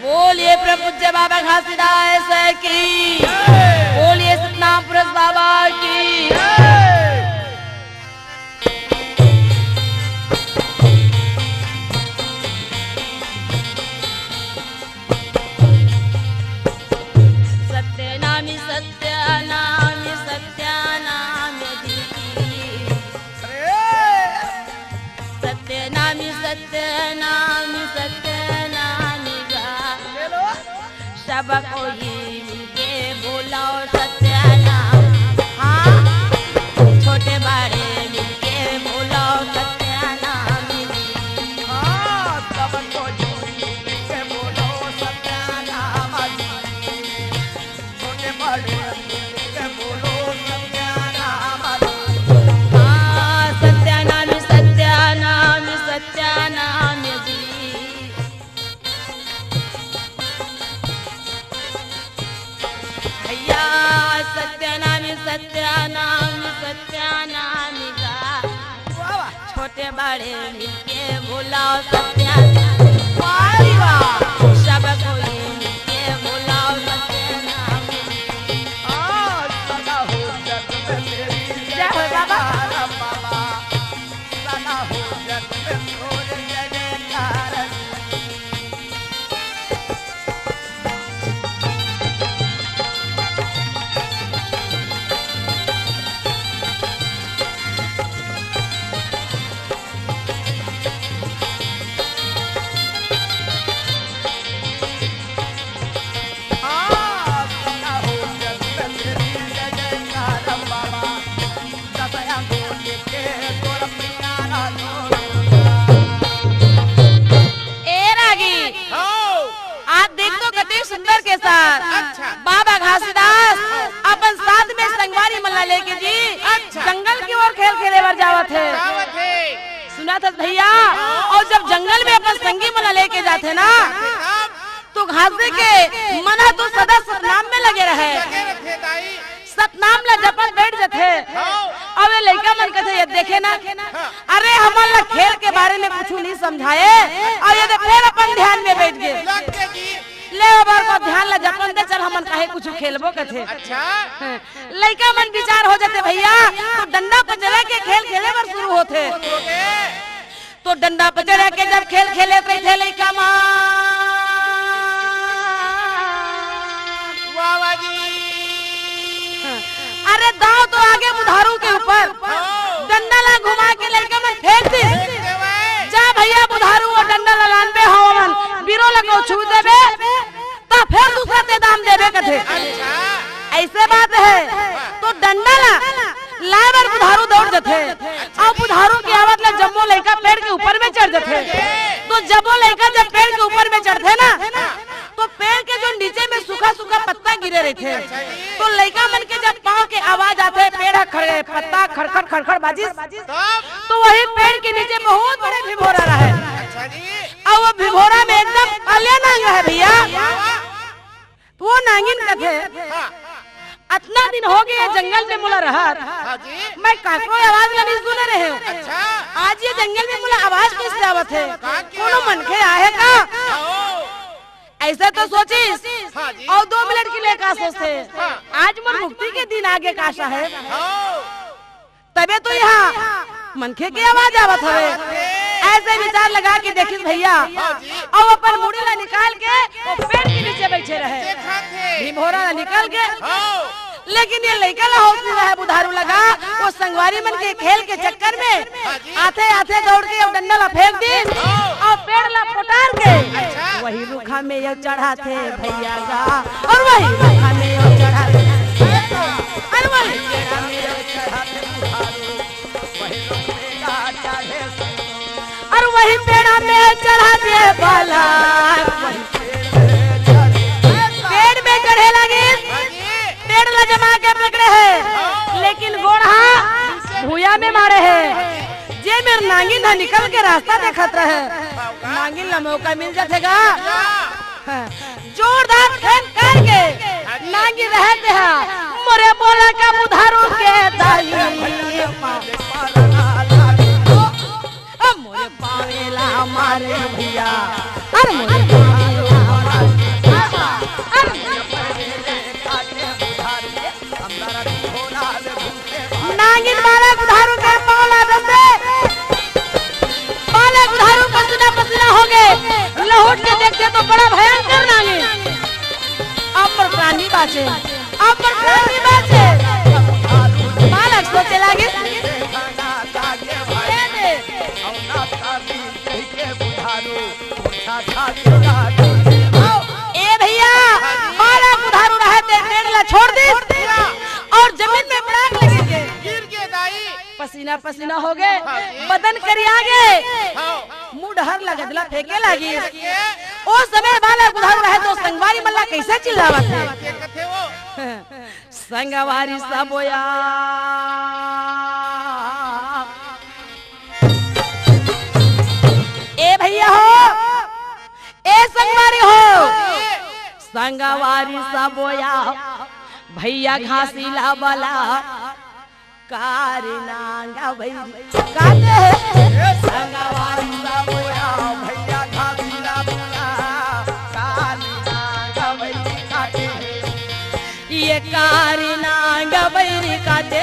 बोलिए प्रपूज्य बाबा घासीदास की, बोलिए सतनाम पुरुष बाबा की। सत्यनामी सत्यानामी सत्यानामी सत्यनामी सत्यनामी सत्यनामी गा सब कोई मिलके बोलाओ सत्यानाम। हाँ छोटे बड़े मिलके बोलाओ सत्यानाम। हाँ सब कोई मिलके बोलो सत्यानाम। छोटे बड़े मिलके बोलो सत्यानाम। हाँ सत्यानाम सत्यानाम सत्यानाम जी। भैया सत्यानाम सत्यानाम सत्यानाम गा छोटे बड़े मिलके बोलाओ सत्यानाम। सब कोई मिलके बोलाओ सत्यानाम। हाँ सदा हो जग में तेरी जय हो बाबा। बाबा सदा हो जग में तोरे जयकार। हाँ सदा हो जग में तेरी जयकार बाबा। सदा हो लेके तोरा प्यारा ए रागी आज देख तो कते सुंदर के साथ अच्छा। बाबा घासीदास अपन साथ में संगवारी मल्ला लेके जी अच्छा। जंगल की ओर खेल खेले बर जावत है। सुना था भैया। और जब जंगल में अपन संगी मल्ला लेके जाते ना तो घासे के मना तो सदा सतनाम में लगे रहे। सतनाम ला जपन बैठ जाते। अब ये लड़का मन कहते ये देखे ना अरे हमारा खेल के बारे में कुछ नहीं समझाए और ये फिर अपन ध्यान में बैठ गए। ले बार को ध्यान ला जपन दे चल हमन काहे कुछ खेलबो कथे। लड़का मन विचार हो जाते भैया तो डंडा पर चला के खेल खेले बर शुरू होते। तो डंडा पर चढ़ा के जब खेल खेले थे लड़का अरे दांव तो आगे बुधारू के ऊपर डंडा ला घुमा के लड़का में फेंक दी। जा भैया बुधारू और डंडा ला लान पे हवन बीरो लगो छू देबे तो फिर दूसरा ते दाम देबे कथे। ऐसे बात है तो डंडा ला लाबर बुधारू दौड़ जाते। अब बुधारू की आवाज ला जम्मो लड़का पेड़ के ऊपर में चढ़ जाते। तो जब लड़का जब पेड़ के ऊपर में चढ़ते ना तो पेड़ के जो नीचे में सूखा सूखा पत्ता गिरे रहे थे। तो लड़का मन के जब पाँव के आवाज आते पेड़ खड़े पत्ता खड़खड़ खड़खड़ बाजी तो वही पेड़ के नीचे बहुत बड़े भिभोरा रहे। और वो भिभोरा में एकदम कालिया नांग है भैया। वो नांगिन कथे इतना दिन हो गए जंगल में मुला रहा मैं काको आवाज नहीं सुन रहे हूँ। आज ये जंगल में मुला आवाज किससे आवत है कोनो मन के आए का ऐसा तो सोचिस। और 2 मिनट के लिए का सोचते आज मन मुक्ति के दिन आगे काशा है तबे तो यहाँ मनखे की आवाज आवत है। ऐसे विचार लगा के देखिस भैया और अपन मुड़ी ला निकाल के वो पेड़ के नीचे बैठे रहे भिभोरा निकाल के। लेकिन ये लड़का ला होश नहीं रहा बुधारू लगा वो संगवारी मन के खेल के चक्कर में आते आते दौड़ के डंडा ला फेंक दी और पेड़ ला फुटार के वही रुखा में ये चढ़ा थे भैया का। और वही रुखा में ये चढ़ा थे और वही रुखा में ये चढ़ा थे और वही पेड़ा में चढ़ा दे बाला पेड़ में चढ़े लगे। पेड़ ला जमा के पकड़े है लेकिन गोड़ा भूया में मारे है। जे मेरे नांगिन ना निकल के रास्ता देखत रहे नांगिन ला मौका मिल जातेगा। जोरदार खेल करके नांगिन रहते हैं मोरे बोला का बुधारू के दाई मोरे पावेला हमारे भैया अरे मोरे पावेला हमारे बड़ा भयंकर नागिन अमर प्राणी बाचे, अमर प्राणी बाचे। बालक सोचे लागे ए भैया बालक बुधारू रहते पेड़ला छोड़ दी और जमीन में पड़ाक लगे के गिर के दाई पसीना पसीना हो गए, बदन करिया गए, मुंह डहर लगदला फेंके लागी। उस समय बालक बुधारू रहे तो संगवारी मल्ला कैसे चिल्लावत है, कथे वो संगवारी सबोया ए भैया हो, ए संगवारी हो, संगवारी सबोया भैया घासीला बला कारनांगा भैया काटे संगवारी सबोया भैया घासीला बला कारनांगा भैया काटे ये कारनांगा भैया काटे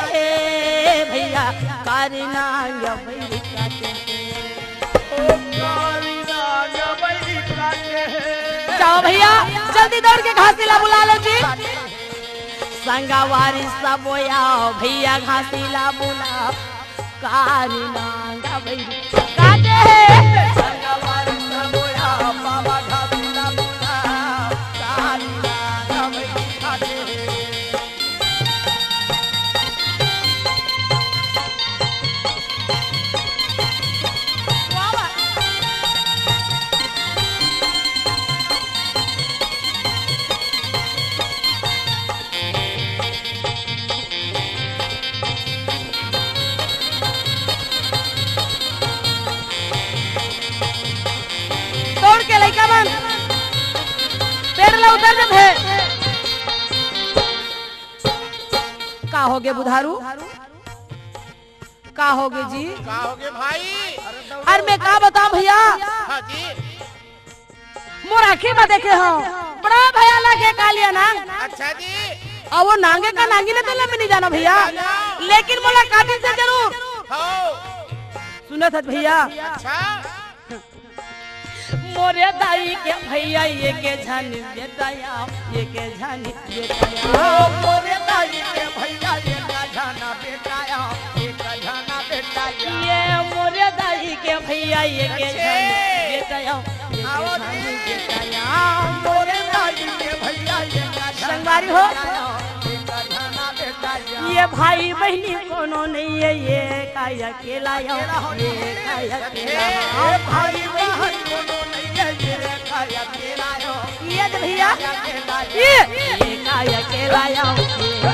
भैया कारनांगा भैया काटे ओ कारनांगा भैया काटे। जाओ भैया जल्दी दौड़ के घासीला बुला लो जी। संगवारी सबोया भैया घासीला बुला कारनांगा भैया काटे संगवारी सबोया बाबा घासीला बुला कारनांगा भैया काटे। दौड़ के लइका बन पेड़ ला उतर जब है का होगे बुधारू, का होगे जी, का होगे भाई? अरे मैं का बताऊं भैया, हाँ जी मोर आँखें में देखे हो बड़ा भयानक है कालिया नांग। अच्छा जी और वो नांगे का नांगी ने तो मैं नहीं जाना भैया, लेकिन मुलाकात से जरूर हो सुना था भैया। अच्छा मोरे दाई के भैया ये के झानी बेटाया, ये के झानी बेटाया मोरे दाई के भैया ये का झाना बेटाया, ये का झाना बेटाया ये मोरे दाई के भैया ये के झानी बेटाया, ये के झानी बेटाया मोरे दाई के भैया ये का संगवारी हो ये भाई बहनी कोनो नहीं है, ये का अकेला यो, ये का अकेला भाई बहन कोनो नहीं है, ये का अकेला यो, ये भैया ये का अकेला यो, ये का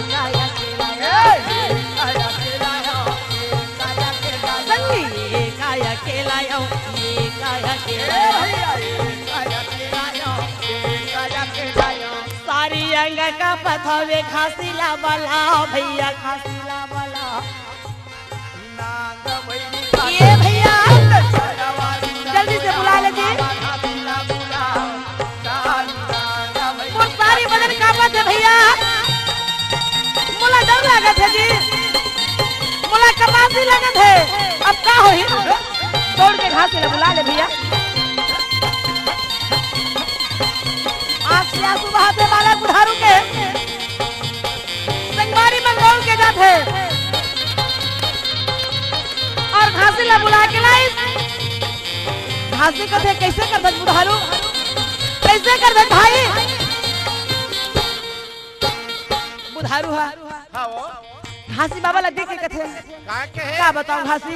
अकेला यो, संगी ये का अकेला यो, ये का अकेला यो, सारी अंग का पथवे घासीला बला भैया घासीला बला ये भैया जल्दी से बुला लीजिए। वो सारी बदन कांपत है भैया, मुला डर लागत है जी, मुला कमासी लगत है, अब का होई दौड़ के घासीला बुला ले भैया। आँख से आंसू बहाते बालक बुधारू के संगवारी में दौड़ के जाते और घासीला बुला के लाई। घासी करते कैसे कर दे बुधारू, कैसे कर दे भाई बुधारू है हाँ वो घासी बाबा लग के कथे क्या बताऊं घासी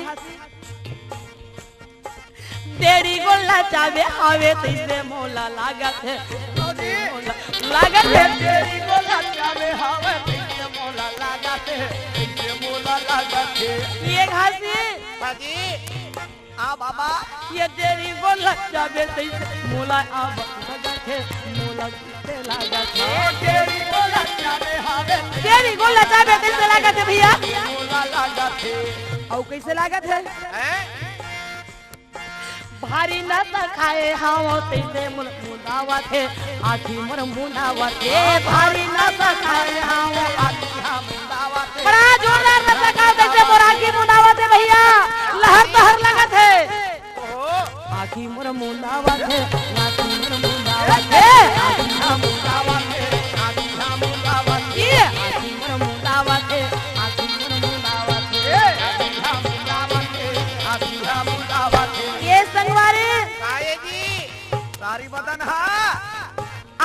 तेरी गोला चावे आवे तैसे मोला लागत है, लागत है तेरी गोला चावे आवे तैसे मोला लागत है, तैसे मोला लागत है ये घासी हाँ जी आ बाबा ये तेरी गोला चावे तैसे मोला आवा लागत है, मोला किसे लागत है तेरी गोला चावे आवे तेरी गोला चावे तैसे लागत है भैया, मोला लागत है और कैसे लागत है भारी न खाए हावो तैसे मुंडावा थे, आखी मोर मुंडावा थे भारी न खाए हावो आखी हम मुंडावा थे, बड़ा जोरदार न खाओ तैसे मोर आखी मुंडावा थे भैया, लहर तहर लगत है आखी मोर मुंडावा थे, आखी मोर मुंडावा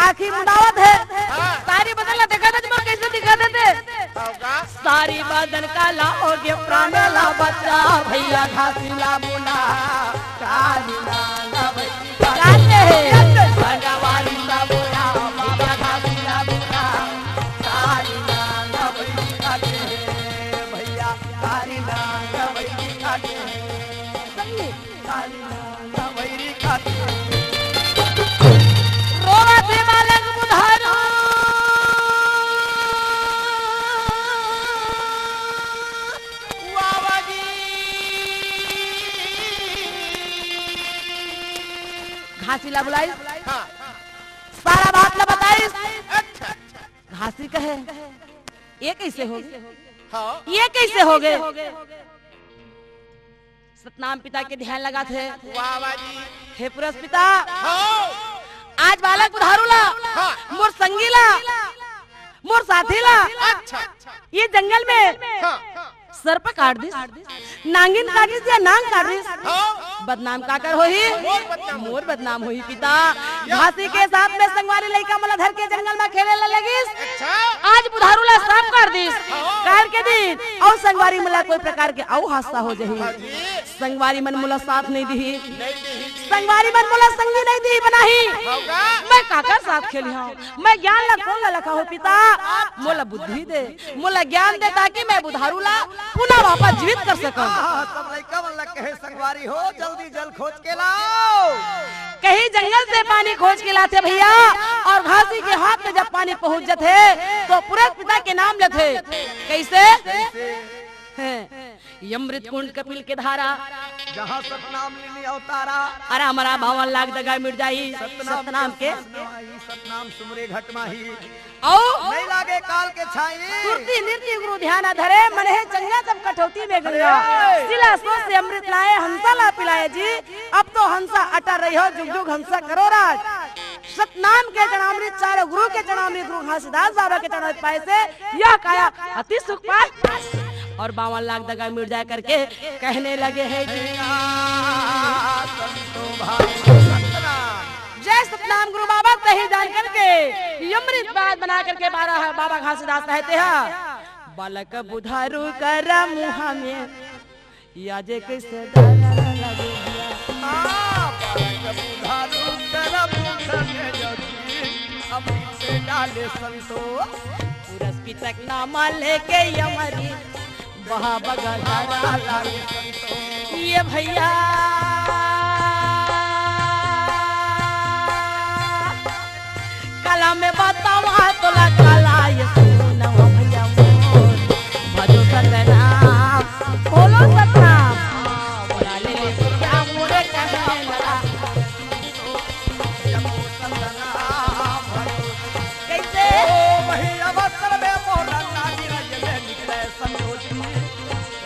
आखिर मुदावत है हाँ। सारी बदन ला देखा था तुम कैसे दिखा देते होगा सारी बदन का लाओगे प्राण ला बच्चा भैया घासी ला बुना काली ला गाते हैं भगवान ला बुना भैया घासी ला बुना काली ला भैया काली नांगा वैरी काटे काली नांगा वैरी काटे रोवा थे बालक बुधारो वावाजी घासी ला बुलाई हाँ सारा बात ला बताई अच्छा घासी कहे ये कैसे हो गए हाँ ये कैसे हो गए सतनाम पिता के ध्यान लगा थे वावाजी हे पुरस पिता हाँ आज बालक बुधारूला हाँ। मोर संगीला मोर साथीला अच्छा ये जंगल में हाँ सर पर काट दी नांगिन काटिस या नांग काटिस हाँ बदनाम का कर होही मोर बदनाम होही पिता घासी के साथ में संगवारी लइका मला धर के जंगल में खेले ला लगिस अच्छा आज बुधारूला साफ कर दिस काल के दिन और संगवारी मला कोई प्रकार के औ हादसा हो जही हाजी संगवारी मन मुला साथ नहीं दी नहीं दी संगवारी मन मुला संगी नहीं दी बनाही होगा मैं काकर साथ खेली हूँ मैं ज्ञान ला कौन ला लखा हो पिता मोला बुद्धि दे मोला ज्ञान दे ताकि मैं बुधारूला पुनः वापस जीवित कर सकूं सब लइका मन लग कहे संगवारी हो जल्दी जल खोज के लाओ कहीं जंगल से पानी खोज के लाते भैया और घासी के हाथ में जब पानी पहुंच जाते तो पुरस पिता के नाम लेते कैसे यमृत कुंड कपिल के धारा जहाँ सतनाम लिनी अवतारा अरे हमारा 52 लाख दगा मिट जाई सतनाम के सतनाम सुमरे घट माही औ नहीं लागे काल के छाई सुरती नृत्य गुरु ध्यान धरे मन है चंगा तब कठौती में गंगा सिला सोच से अमृत लाए हंसा ला पिलाए जी अब तो हंसा अटा रही हो जुग जुग हंसा करो राज सतनाम के चरणामृत चारों गुरु के चरणामृत गुरु घासीदास बाबा के चरणामृत पाए से यह काया अति सुख पाए और 52 लाख दगा मिट जाए करके कहने लगे है जी जय सतनाम गुरु बाबा सही जान करके यमृत बात बना करके बाबा घासीदास कहते हैं बालक बुधारू कर मुहा में याजे कैसे लगे डाले संतो पुरस पितक नामा लेके यमरी वहाँ बगल ये भैया कला में बतावा तो कला ये सुना भैया मोर भजो सतनाम बोलो सतनाम बोला ले क्या मोरे कहने लगा कैसे भैया वस्त्र में मोला नानी रज में निकले संतोषी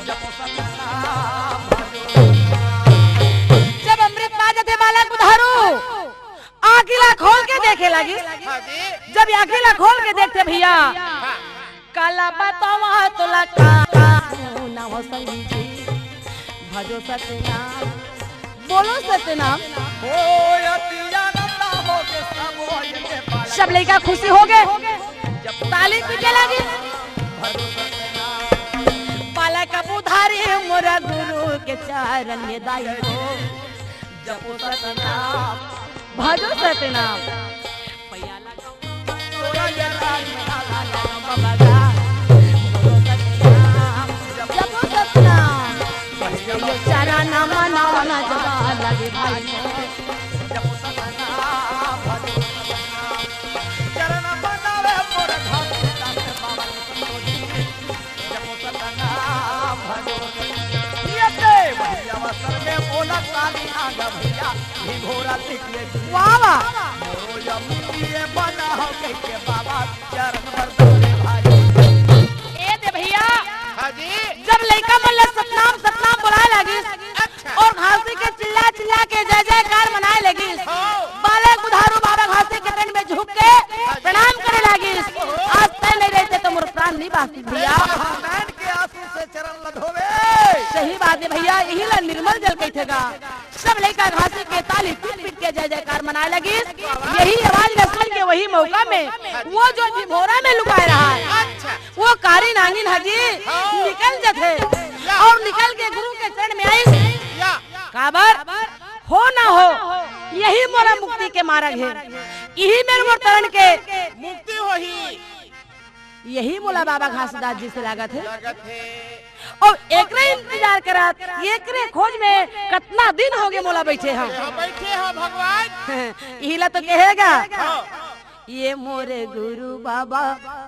जब सतनाम जब अमृत पा जाते बालक बुधारू आखिला खोल के देखे लगी हाजी जब आखिला खोल के देखते भैया काला बतावा तो लगा ना हो संगी जी भजो सतनाम बोलो सतनाम ओ अतिया नंदा हो के सब होय के पाला सब लड़का खुशी हो गए ताली पीटे लगी बालक बुधारी मोरा गुरु के चरण में दाई हो जपो सतनाम भजो सतनाम पैया लगाओ तोरा ये राज माला लगाओ बाबा गा बोलो सतनाम जपो सतनाम ये चरण मना ना जगा लगे भाई जब सतनाम भजो सतनाम चरण बनावे मोर घाट दास बाबा संतोषी जब सतनाम भजो ये भैया वस्त्र में मोला काली आगा भैया ही घोड़ा निकले वाह वाह मोरो यमुनी बना हो के बाबा चरण बरदले भाई ए दे भैया हाजी जब लड़का मल्ल सतनाम सतनाम बुलाए लगी और घासी के चिल्ला चिल्ला के जय जयकार मनाए लगी बालक बुधारू बाबा घासी के तन में झुक के प्रणाम करे लगी आज तय नहीं रहते तो मोर प्राण नहीं बाकी भैया नैन के आंसू से चरण लधोवे सही बात है भैया यही ला निर्मल जल कैथेगा सब लड़का घासी के ताली पीट पीट के जय जयकार मनाए लगी यही आवाज सुन के वही वही मौका में वो जो भिभोरा में लुकाए रहा है, अच्छा वो कारी नागिन हाजी निकल जाते और निकल के गुरु के चरण में आई। या काबर हो ना हो यही मोरा मुक्ति के मार्ग है, यही मेरे मोर तरण के मुक्ति होही यही मोला बाबा घासदास जी से लागत है। लागत है। और एकरे इंतजार करत एकरे खोज में कितना दिन हो गए मोला बैठे हम। यहाँ बैठे हो भगवान। इहिला तो कहेगा हाँ। ये मोरे गुरु बाबा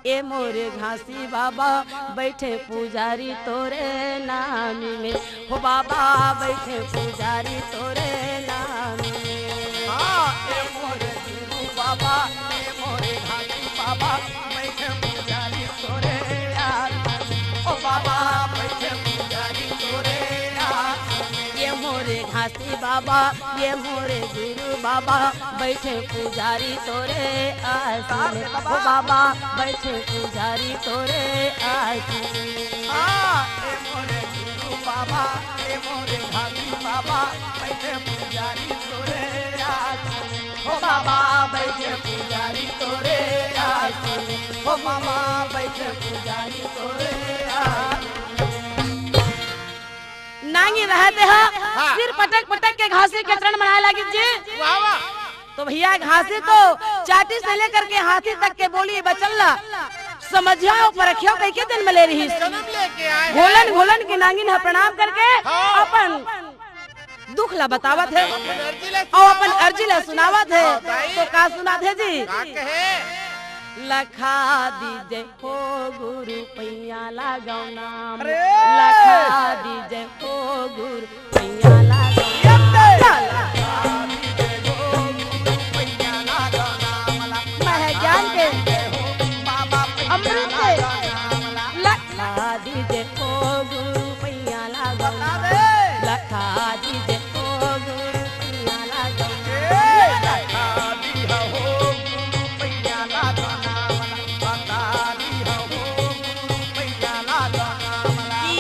ये मोरे घासी बाबा बैठे पुजारी तोरे नाम में, हो बाबा बैठे पुजारी तोरे नाम में। हाँ, ए मोरे गुरु बाबा ए मोरे घासी बाबा बैठे पुजारी तोरे यार में। ओ बाबा बैठे पुजारी तोरे यार में। ये मोरे घासी बाबा ये मोरे गुरु बाबा बैठे पुजारी तोरे आस में, हो बाबा बैठे पुजारी तोरे आस में। हाँ, ए मोरे गुरु बाबा ए मोरे घासी बाबा बैठे पुजारी तोरे यार में। ओ बाबा बैठे पुजारी तोरे यार में। ओ बाबा बैठे पुजारी तोरे यार में। नांगी रहते हो सिर पटक पटक के घासी के चरण मनाए लगी जी। वाह वाह। तो भैया घासी तो चाटी से लेकर के हाथी तक के बोली बचल्ला समझिया ऊपर रखियो कई के दिन में ले रही जन्म लेके आए हैं। घोलन घोलन की नांगिन है प्रणाम करके हाँ। अपन दुख ला बतावत है अपन अर्जी ले और अपन अर्जी ला सुनावत है। बताइए। तो का सुनात है जी? का कहे? लखा दीजे हो गुरु पैया लगाओ नाम, अरे! लखा दीजे हो गुरु पैया लगाओ मैं ज्ञान के अमृत से लखा दीजे हो गुरु पैया लगाओ नाम, लखा दीजे हो गुरु पैया लगाओ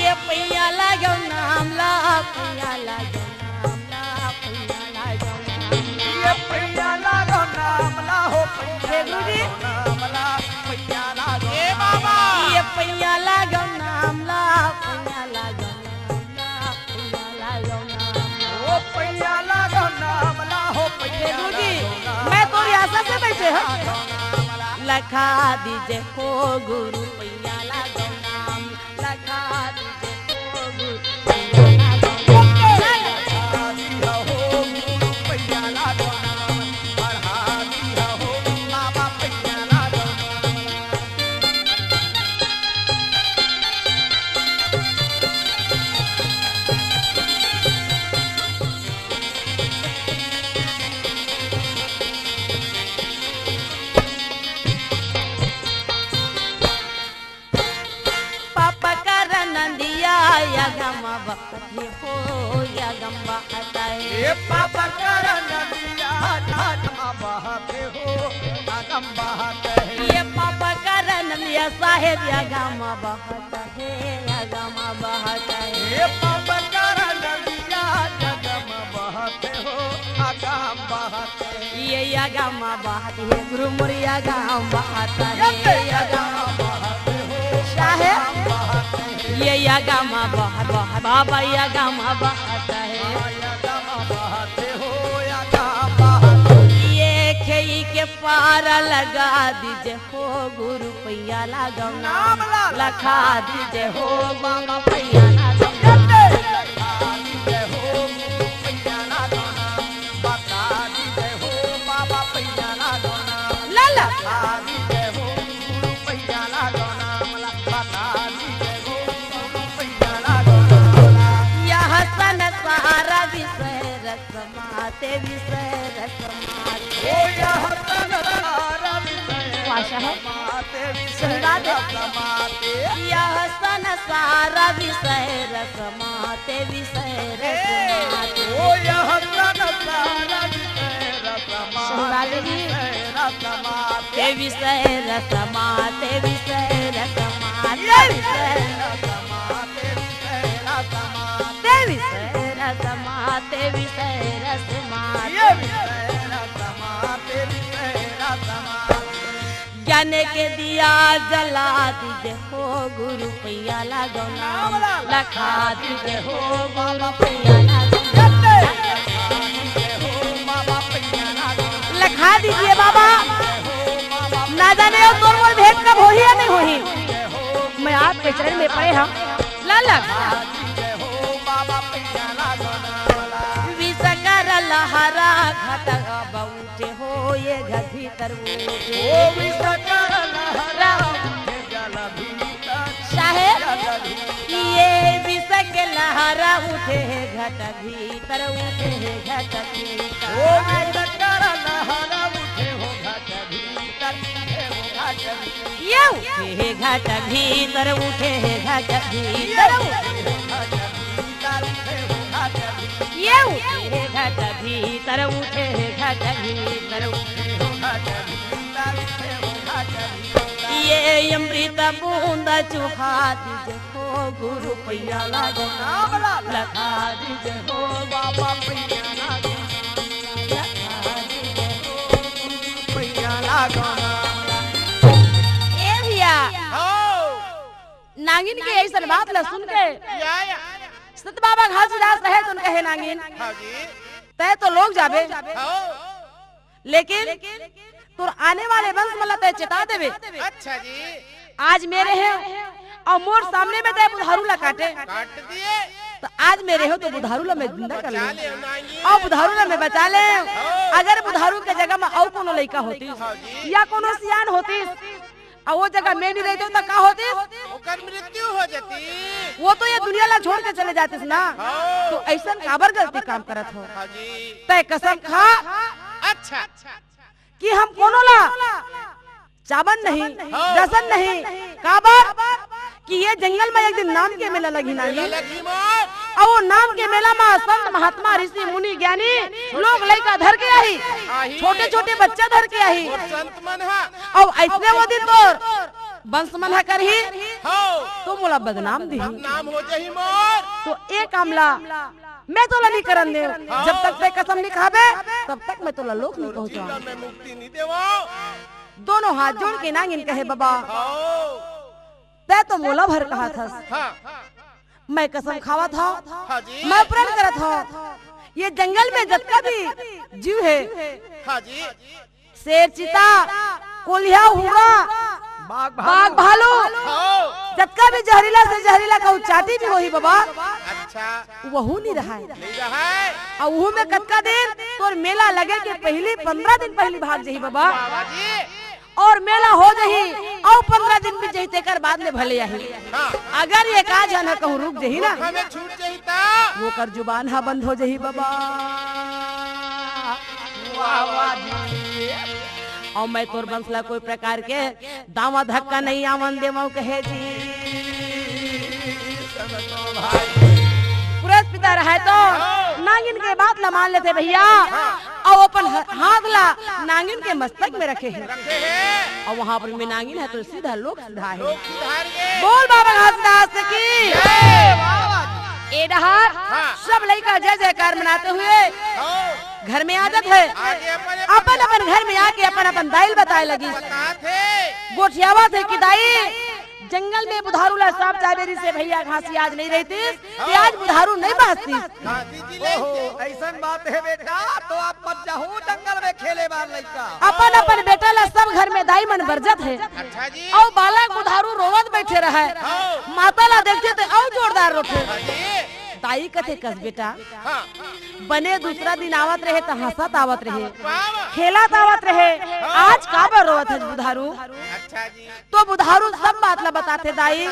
ये पैया लगाओ नाम, ला पैया लगाओ नाम, ला पैया लगाओ नाम। हे गुरुजी ए बाबा ये पैया लगाओ नाम, ला पैया लगाओ नाम, ला पैया लगाओ नाम। हे गुरुजी मैं तोरी आशा से बैठे हूँ। लखा दीजे हो गुरु पैया लगाओ नाम, लखा दीजे हो गुरु पैया लगाओ नाम। पापा कर नंदिया यगम बहते हो यगम बहता है। ए पापा कर नदिया नाम बहते हो आगम बहते हैं। ये पापा कर नंदिया साहेब यगम बहता है यगम बहता है। ए पापा कर नदिया जगम बहते हो आगम बहते हैं। ये यगम बहती है गुरु मुरी यगम बहता है यगम बहते हो साहेब बहते हैं। ये यगम बह बह बाबा यगम बहता है। आगम बहते हो आगम बहते हैं। ये खेई के पारा लगा दीजे हो गुरु पैया लगाओ नाम, लखा दीजे हो बाबा पैया लगाओ नाम। लाला यह सन सारा विषय रसमाते विषय रसमाते भाषा है सुनवा दे। यह सन सारा विषय रसमाते विषय रसमाते सुनवा देगी। ते विषय रसमाते विषय रसमाते विषय ते विषय रसमाते विषय रसमाते ज्ञान के दिया जला दीजे हो गुरु पैया लगना लखा दीजे हो गुरु पैया लखा दीजिए बाबा। ना जाने और तोर मोर भेंट कब होही या नहीं होही, मैं आपके चरण में पड़े हम लाला विसकर लहरा घटा बउटे हो ये घर भीतर ओ विसकर लहरा जल भीतर साहेब ये विसक लहरा उठे घट भीतर उठे घट भीतर ओ विसकर लहरा उठे हो घट भीतर ये उठे घट भीतर उठे घट भीतर ये उठे घट भीतर उठे घट भीतर ये अमृत बूंद चुखा दीजे हो गुरु पैया लगना लखा दीजे हो बाबा पैया लगना लखा दीजे हो गुरु पैया लगना। ए भैया नागिन के ऐसा बात ला सुन के सत बाबा घासीदास रहे तो कहे नागिन तय तो लोग जाबे लेकिन तो आने वाले वंश मला तय चेता देवे। अच्छा जी आज मेरे हैं और मोर सामने में तय बुधारू ला काटे काट दिए तो आज मेरे हो तो बुधारू ला मैं जिंदा कर ले और बुधारू ला मैं बचा ले। अगर बुधारू के जगह में और कोनो लड़का होती या कोनो सियान होती और वो जगह मैं नहीं रहती तो का होती ओकर मृत्यु हो जाती, वो तो ये दुनिया ला छोड़ के चले जाते ना। तो ऐसा काबर गलती काम करत हो तय कसम खा अच्छा कि हम कोनो ला चावन नहीं दसन नहीं काबर कि ये जंगल में एक दिन नाम के मेला लगी ना और वो नाम के मेला में संत महात्मा ऋषि मुनि ज्ञानी लोग लड़का धर के आई छोटे छोटे बच्चा धर के आई संत मन है और ऐसने वो दिन तोर वंश मन कर ही तो मोला बदनाम दी नाम हो जाही मोर तो एक आमला मैं तो नहीं करन दे जब तक ते कसम नहीं खाबे तब तक मैं तो लोक नहीं पहुंचा मैं मुक्ति नहीं देवो। दोनों हाथ जोड़ के नागिन कहे बाबा तै तो मोला भर कहा था मैं कसम खावा था मैं प्रण करा था ये जंगल में जतका भी जीव है शेर चीता कोलिया हुआ बाघ भालू जतका भी जहरीला से जहरीला का चाटी भी वही बाबा अच्छा वहू नहीं रहा है और वहू में कतका दिन तोर मेला लगे के पहले 15 दिन पहले भाग जही बाबा और मेला हो जही और 15 दिन भी जही तेकर बाद में भले आई अगर ये काज है ना कहूँ रुक जही ना हमें छूट जही ता वो कर जुबान हा बंद हो जही बाबा और मैं तोर बंसला कोई प्रकार के दावा धक्का नहीं आवन देवो कहे जी पुरस पिता रहे तो नागिन के बात ला मान लेते भैया और अपन हाथ ला नागिन के मस्तक में रखे हैं और वहाँ पर में नागिन है तो सीधा लोग सीधा है बोल बाबा घासीदास की ए डहार सब लड़का जय जयकार मनाते हुए घर में आदत है अपन अपन घर में आके अपन अपन दाइल बताए लगी गोठियावा थे कि दाई जंगल में बुधारू ला सांप चाबेरी से भैया घासी आज नहीं रहती कि आज बुधारू नहीं बाजती। ऐसा बात है बेटा तो आप मत जाओ जंगल में खेले बार लड़का अपन अपन बेटा ला सब घर में दाई मन बरजत है और बालक बुधारू रोवत बैठे रहे माता ला देखते थे और जोरदार रोटे ताई कथे कस बेटा बने दूसरा दिन आवत रहे तो हंसत आवत रहे खेलत आवत रहे आज काबर रोवत है बुधारू तो बुधारू सब बात ला बताते दाई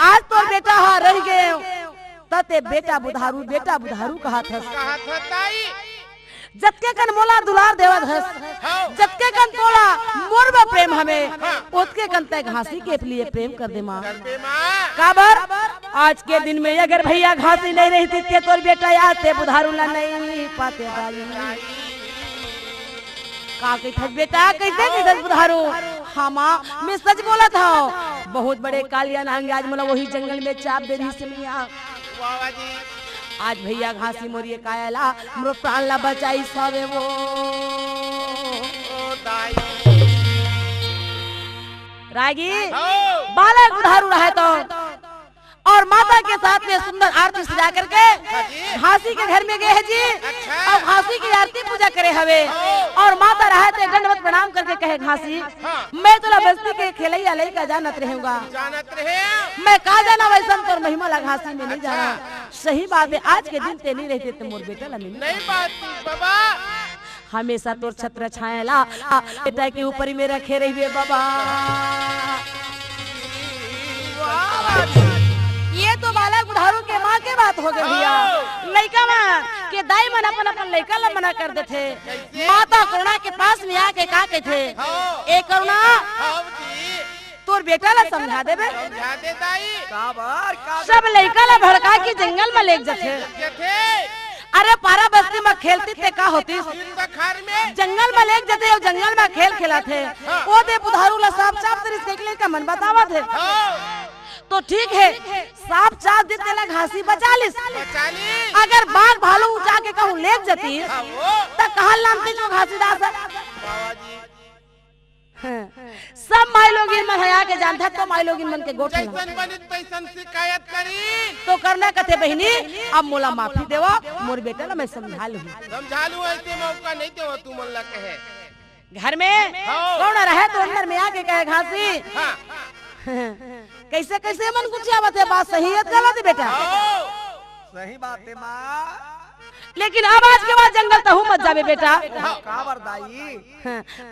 आज तो बेटा हा रह गए तते बेटा बुधारू कहा था जतके कन मोला दुलार देवत हस जतके कन तोला मोरबा प्रेम हमें ओतके कन तय घासी के लिए प्रेम कर दे मां काबर आज के दिन में अगर भैया घासी नहीं रहती ते तोर बेटा आते बुधारू ला नहीं पाते दाई का कहत बेटा कैसे नहीं बुधारू हाँ माँ मैं सच बोला था बहुत बड़े कालिया नांग आज मोला वही जंगल में चाप दे रही से मियां आज भैया घासी मोरिए कायला हमरो प्राण ला बचाई सवे वो रागी हो बालक बुधारू रहे तो और माता के साथ में सुंदर आरती सजा करके जी। घासी के घर में गए हैं जी। अच्छा। और घासी की आरती पूजा करे हवे और माता रहे थे दंडवत प्रणाम करके कहे घासी हाँ। मैं तोला बस्ती के खेलैया लइका जानत रहूंगा, जानत रहे मैं का जाना वैसा तोर महिमा ला घासी में नहीं जाना। सही बात है, आज के दिन ते नहीं रहते तो मोर बेटा ला मिली नहीं बात बाबा हमेशा तोर छत्र छायला बेटा के ऊपर ही में रखे रहिए बाबा। ये तो बालक बुधारू के माँ के बात हो गई भैया। लड़का माँ के दाई मन अपन अपन लड़का ला मना कर देते। माता करुणा के पास में आके का कहते ए करुणा हाँ जी तोर बेटा ला समझा देबे। समझा दे दाई सब लड़का ला भड़का के जंगल में ले जाते। जथे अरे पारा बस्ती में खेलती थे का होती घर में जंगल में ले जाते और जंगल में खेल खेलाते। ओ दे बुधारू ला साफ साफ तरीके के का मन बतावा थे तो ठीक है साफ साफ दे तेला घासी बचा लिस। अगर बाघ भालू उठा के कहूँ ले जाती तो कहा नाम जो घासी दास सब माई लोग मन हया के जानता तो माई लोग मन के गोठ शिकायत करी तो करना कथे बहनी अब मोला माफी देवा मोर बेटा ला मैं समझा लूं। समझा लूं ऐसे मौका नहीं देवा तू मन ला कहे घर में कौन रहे तो अंदर में आके कहे घासी हाँ। कैसे कैसे मन कुछ आवत है बात सही है गलत है बेटा सही बात है माँ लेकिन अब आज के बाद जंगल तो मत जावे बेटा। का बरदाई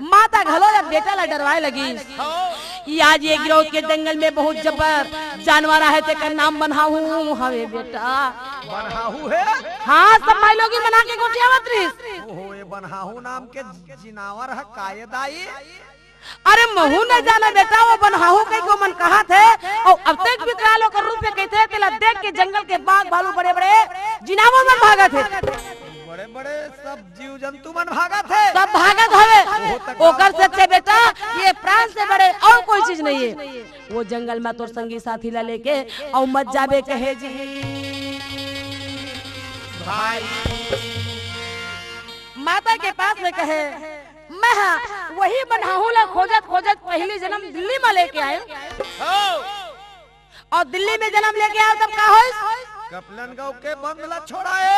माता घलो जब बेटा ला डरवाए लगी आज ये गिरोह के जंगल में बहुत जबर जानवर है ते का नाम बनाऊ हवे बेटा बनहाहू है। हाँ सब माई लोग बना के गोठियावत रही। ओहो ये बनहाहू नाम के जिनावर है कायदाई। अरे महू न जाना बेटा वो बनहाहू कई को मन कहा थे और अब तक विकरालों का रूप में कहते तेला देख के जंगल के बाघ भालू बड़े बड़े जिनावर में भागा थे। बड़े बड़े सब जीव जंतु मन भागा थे सब भागत हवे ओकर सच्चे बेटा ये प्राण से बड़े और कोई चीज नहीं है। वो जंगल में तोर संगी साथी ला लेके और मत जाबे कहे जी भाई माता के पास में कहे मैं वही बनहाहू ला खोजत खोजत पहली जन्म दिल्ली में लेके आए और दिल्ली में जन्म लेके आए तब का होइस कपलन गांव के बंद ला छोड़ाए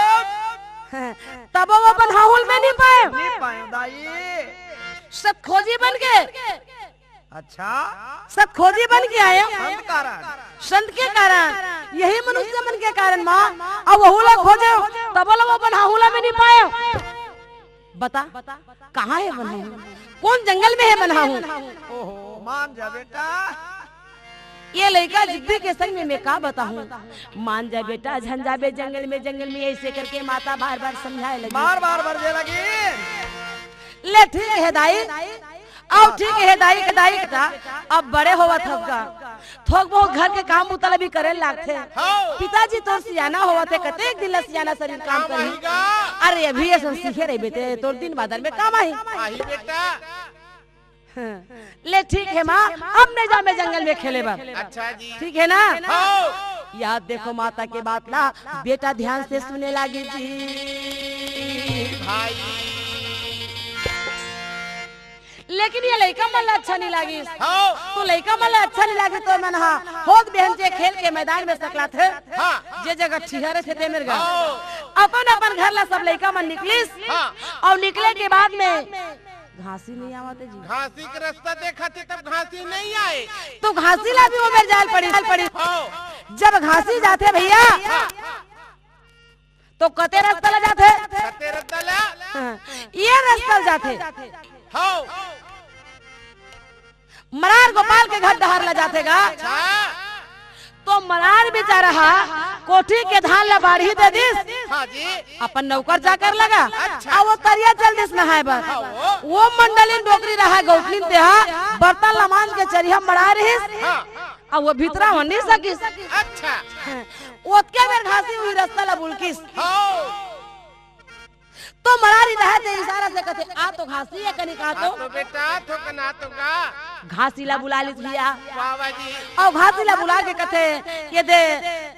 तब वो बनहाहू में नहीं पाए दाई सब खोजी बन के अच्छा सब खोजी बन के आए संत कारण संत के कारण यही मनुष्य मन के कारण माँ अब वहू ला खोजे तब वो बनहाहू में नहीं पाए। बता कहाँ है बनहाहू कौन जंगल में है बनहाहू। ओहो मान जा बेटा ये लड़का जिद्दी के संग में मैं का बताऊं मान जा बेटा झंझाबे जंगल में ऐसे करके माता बार बार समझाए लगी बार बार बरजे लगी। ले ठीक है दाई आओ ठीक है दाई के दाई का अब बड़े होवा थका थोक बहुत घर के काम उतला भी करे लागथे। पिताजी तोर सियाना होवा थे कते एक दिन सियाना शरीर काम करी अरे अभी ये सब सीखे रहे बेटे तोर दिन बादल में काम आई बेटा ले ठीक है माँ अब नहीं जा मैं जंगल में खेले बा अच्छा जी ठीक है ना। याद देखो माता के बात ना बेटा ध्यान से सुने लगी जी भाई लेकिन ये लड़का मन अच्छा नहीं लगी तो लड़का मन अच्छा नहीं लगी तो मन होत बहन से खेल के मैदान में सकला थे जे जगह ठिहरे थे ते मेरे अपन अपन घर ला सब लड़का मन निकलिस और निकले के बाद में घासी नहीं आवते जी घासी के रास्ता देखा थे तब घासी नहीं आए तो घासी ला भी वो मेरे जाल पड़ी जब घासी जाते भैया तो कते रास्ता ला जाते ये रास्ता जाते मरार गोपाल के घर डहर ला जातेगा तो मरार बेचारा कोठी के धान ला बाढ़ी दे दिस अपन नौकर जाकर लगा और वो तरिया चल दिस नहाए बर वो मंडलिन डोकरी रहा गौठलिन ते बर्तन लमान के चरिया मरा रहिस और वो भीतरा हो नहीं सकिस। अच्छा ओतके बेर घासी हुई रास्ता ला बुलकिस तो मरारी रहे थे इशारा से कहते आ तो घासी है कनी का तो बेटा तो कना तो का घासी ला बुला लिस भैया बाबा जी और घासी ला बुला के कहते ये दे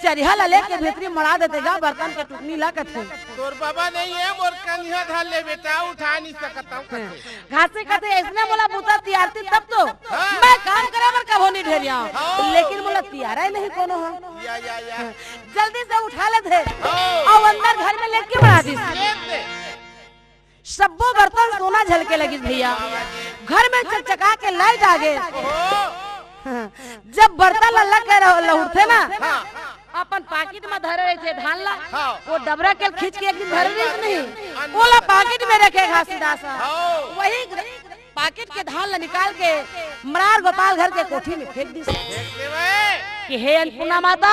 चरिया ला लेके भीतरी मरा देते गा बर्तन के टुकनी ला कहते तोर बाबा नहीं है मोर कन्या धर ले बेटा उठा नहीं सकता हूं घासी कहते इसने बोला बूता तियारती तब तो मैं काम करे पर होनी ढेरिया, लेकिन बोला तियारा ही नहीं कोनो है। जल्दी से उठा ले थे और अंदर घर में लेके बढ़ा दी। सबो बर्तन सोना झलके लगी भैया, घर में चकचका के लाइट आ गए। जब बर्तन लल्ला के उठे ना, अपन पाकिट में धरे रहे थे धान ला, वो डबरा के खींच के एक दिन धरे रही नहीं, बोला पाकिट में रखे घासीदास, वही पाकिट के धान ला निकाल के मरार गोपाल घर के कोठी में फेंक दी कि हे अन्नपूर्णा माता,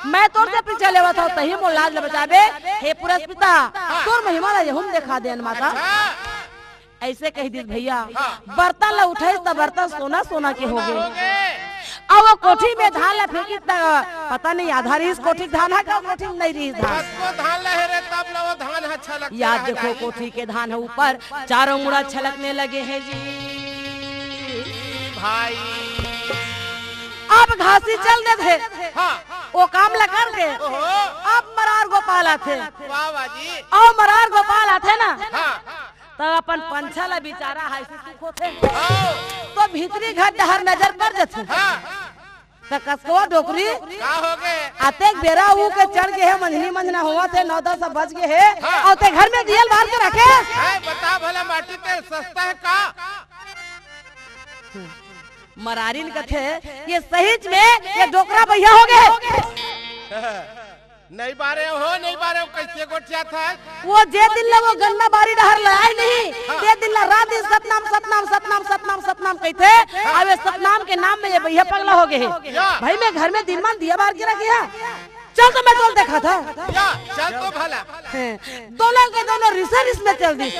मैं तोर से पीछे लेवा था तही मोर लाज ले बचाबे, हे पुरस्पिता तोर महिमा ला हम देखा दे माता। ऐसे कह दी भैया, बर्तन ला उठाई तो बर्तन सोना सोना के हो गए। अब वो कोठी में धान ला फेंकी, पता नहीं आधा रही कोठी धान है क्या कोठी में नहीं रही धान लहरे तब वो धान अच्छा लगता है। याद देखो कोठी के धान है ऊपर चारों मुड़ा छलकने लगे हैं जी भाई। अब घासी चल दे थे, वो काम लगा के अब मरार गोपाल आते, और मरार गोपाल आते ना तो अपन पंछा ला बेचारा है सुख होते, तो भीतरी घर डहर नजर पड़ जाते, तो कसको डोकरी आते बेरा ऊ के चढ़ के है मंझनी मंझना हुआ थे 9-10 बज गए है, और ते घर में दियल बार के रखे। बता भला माटी तेल सस्ता है का? मरारिन कथे ये सहीच में ये डोकरा भैया हो गए। नहीं बारे कैसे गोटिया था वो जे दिन ला वो गन्ना बारी डहर लाए नहीं, ते दिन ला रात दिन सतनाम सतनाम सतनाम सतनाम सतनाम कहते, अब सतनाम के नाम में ये भैया पगला हो गए भाई। मैं घर में दिन मान दिया बार गिरा गया, चल तो मैं तो देखा था, चल तो भला दोनों के दोनों रिसर्च में चल दी,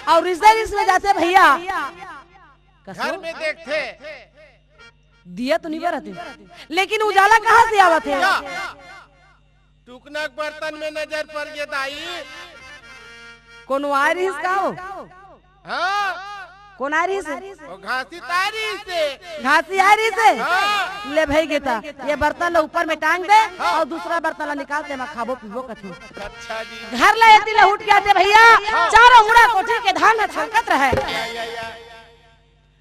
और रिसर्च में जाते भैया घर में देखते दिया तो नहीं बरते, लेकिन उजाला कहाँ से आवत है? टुकना बर्तन में नजर पड़ गया दाई, कौन आ रही का हो? हाँ कौन आ रही से? घासी तारी से, घासी आ रही से ले भाई गेता, ये बर्तन ऊपर में टांग दे और दूसरा बर्तन निकालते मैं खाबो पीबो कथू। अच्छा जी। घर ला एती ला उठ के आते भैया, चारों मुड़ा कोठी के धान छलकत रहे।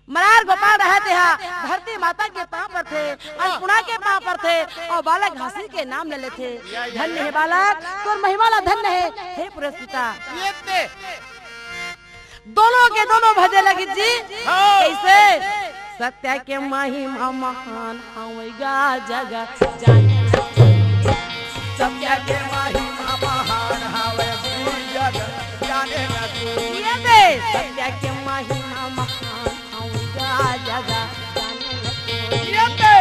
मरार गोपाल रहते हैं धरती माता के पांव पर थे, अन्नपूर्णा के पांव पर थे, और बालक घासी के नाम ले लेते। धन्य है बालक, तोर महिमा ला धन्य है, हे पुरस्पिता। दोनों के दोनों भजे लगी जी कैसे? सत्य के महिमा महान होगा जगत जाने, सत्य के महिमा महान हवे जगत जाने न तू। ये दे सत्य के महिमा महान होगा जगत जाने न तू। ये दे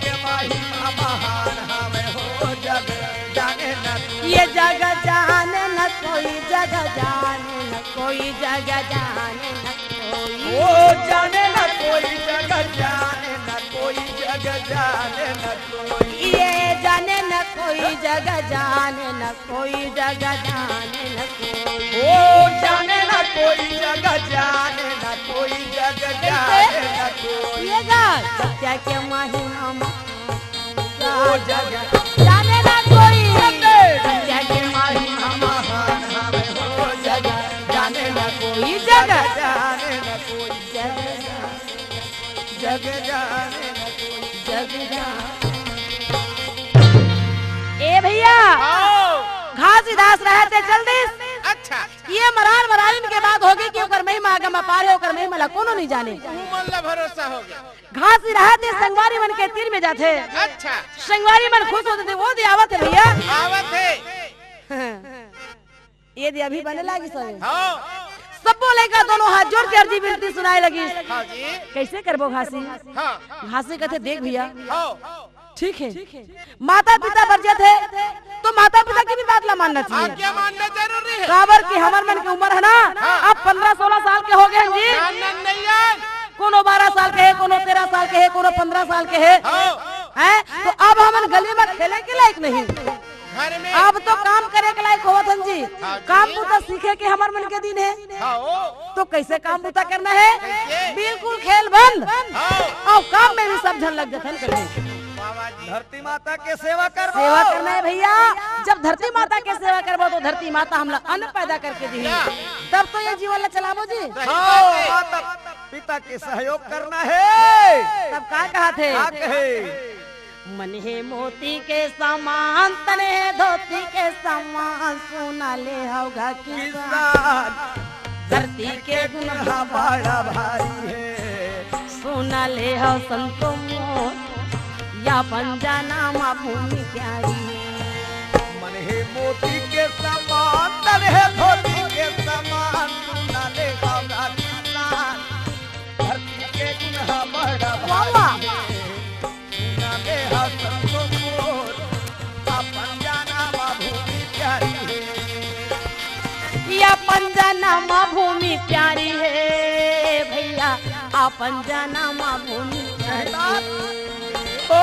के महिमा महान हवे हो जगत जाने न तू। ये जगत जाने न कोई, जगत जाने न कोई, जगत जाने न कोई, ओ जाने न कोई जगत जाने न कोई, जगत जाने न कोई। ये जाने न कोई, जगत जाने न कोई, जगत जाने न कोई। ओ जाने न कोई जगत जाने न कोई, जगत जाने न कोई। ये सत्य के महिमा ओ जगत जाने न कोई, सत्य के महिमा महान हवे हो जगत जाने न कोई, ये जगत जाने न कोई, जगत जगत जाने न कोई, जगत ए भैया घासीदास रहते जल्दी। अच्छा ये मरार मरारिन के बाद होगी कि ओकर महिमा आगम अपार है, ओकर महिमा ला कोनो नहीं जाने। मन ला भरोसा हो गया। घासी रहते संगवारी मन के तीर में जाते, अच्छा संगवारी मन खुश होते थे, वो दी आवत है भैया। आवत है ये दी अभी बने लगी सब हाँ सब बोलेगा, दोनों हाथ जोड़ के अर्जी विनती सुनाए लगी। हाँ जी कैसे करबो घासी? हाँ घासी कहते देख भैया हाँ ठीक है, माता पिता बरजत है तो माता पिता की भी बात ला मानना चाहिए। आज्ञा मानना जरूरी है। काबर की हमर मन की उम्र है ना, अब 15-16 साल के हो गए हैं जी। नहीं यार, कोनो 12 साल के है, कोनो 13 साल के है, कोनो 15 साल के है, हैं? तो अब हमन गली में खेले के लायक नहीं, घर में अब तो काम करे के लायक होवत हन जी। काम बूता सीखे के हमर मन के दिन है, तो कैसे काम बूता करना है? बिल्कुल खेल बंद, और काम में भी सब झन लग जाते करने। धरती माता के सेवा कर, सेवा करना है भैया। जब धरती माता के सेवा करबो तो धरती माता हमला अन्न पैदा करके दी, तब तो ये जीवन ला चलाबो जी। माता पिता पिता के सहयोग करना है। तब का कहा थे? क्या कहे? मन है मोती के समान, तन है धोती के समान, सोना ले होगा किसान। किसान धरती के गुण गुनाह बड़ा भारी है। सोना ले हो संतो मोर, या पंजाना माँ भूमि प्यारी है। मन है मोती के समान, तन है धोती के समान, सोना ले होगा किसान। धरती के गुनाह बड़ा भारी है। सोना ले हो संतो मोर, या पंजाना माँ भूमि प्यारी है। या पंजाना माँ भूमि प्यारी है भैया, अपन जाना माँ भूमि प्यारी है। ओ